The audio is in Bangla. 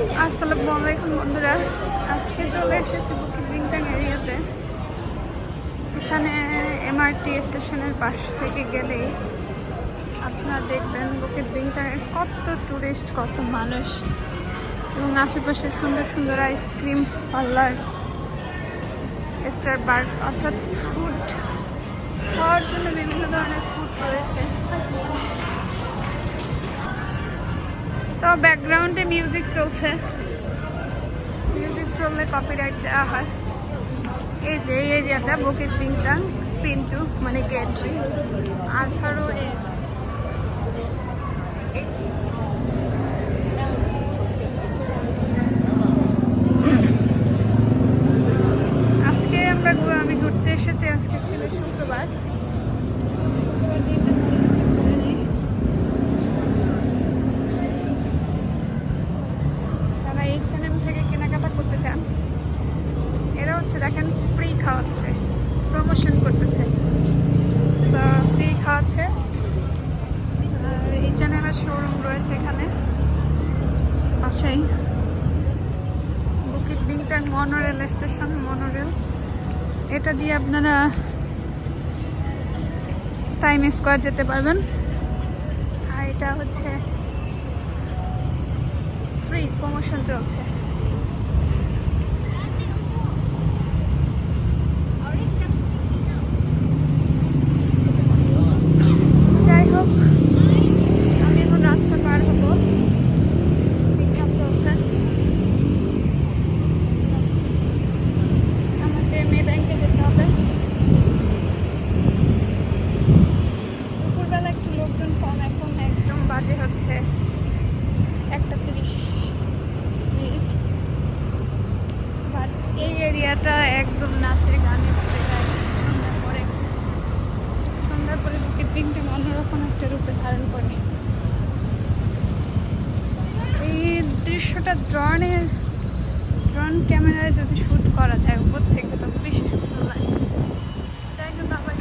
আসসালামু আলাইকুম বন্ধুরা, আজকে চলে এসেছি বুকিট বিংটাং এরিয়াতে, যেখানে এমআরটি স্টেশনের পাশ থেকে গেলেই আপনারা দেখবেন বুকিট বিংটাংয়ে কত টুরিস্ট, কত মানুষ এবং আশেপাশে সুন্দর সুন্দর আইসক্রিম পার্লার, স্টার পার্ক অর্থাৎ ফুড খাওয়ার জন্য বিভিন্ন ধরনের ফুড রয়েছে। তো ব্যাকগ্রাউন্ডে মিউজিক চলছে, মিউজিক চললে কপিরাইট দেওয়া হয়। এই যে এই এরিয়াটা বুকিট বিংটাং পিন্টু মানে গেটরি আছাড়ো আজকে আমি ঘুরতে এসেছি। আজকে ছিল শুক্রবার দিনটা ঘুরে নিই। যারা এই সিনেমা থেকে কেনাকাটা করতে চান, এরা হচ্ছে দেখেন ফ্রি খাওয়াচ্ছে, প্রমোশন করতেছে, ফ্রি খাওয়াচ্ছে। এই জন্য আমার শোরুম রয়েছে এখানে পাশেই, বুকিট বিংটাং মনোরেল স্টেশন, মনোরেল এটা দিয়ে আপনারা টাইম স্কোয়ার যেতে পারবেন। আর এটা হচ্ছে ফ্রি প্রমোশন চলছে। যাই হোক, আমি এখন রাস্তা পার হবো, সিগন্যাল চলছে। আমাকে মে ব্যাংকে যেতে হবে। দুপুরবেলা একটু লোকজন কম, এখন একদম বাজে হচ্ছে 1:30। বাট এই এরিয়াটা একদম নাচে গানে ভরে যায়। সন্ধ্যার পরে বুকিট বিংটাং অন্যরকম একটা রূপে ধারণ করে। এই দৃশ্যটা ড্রোন ক্যামেরায় যদি শ্যুট করা যায় উপর থেকে, তবে বেশি সুন্দর লাগে। যাই হোক, আবার